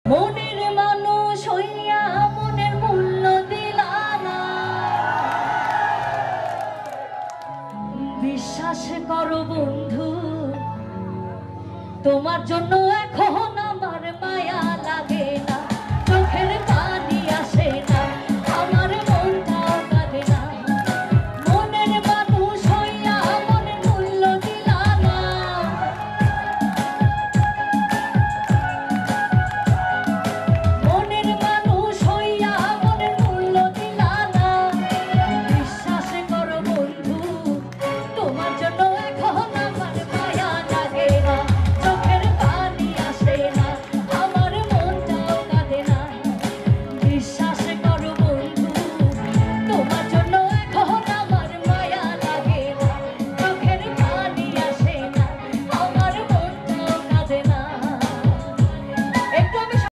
মনের মানুষ হইয়া মনের মূল্য দিলা না, বিশ্বাস করো বন্ধু তোমার জন্য এখন আমার মায়া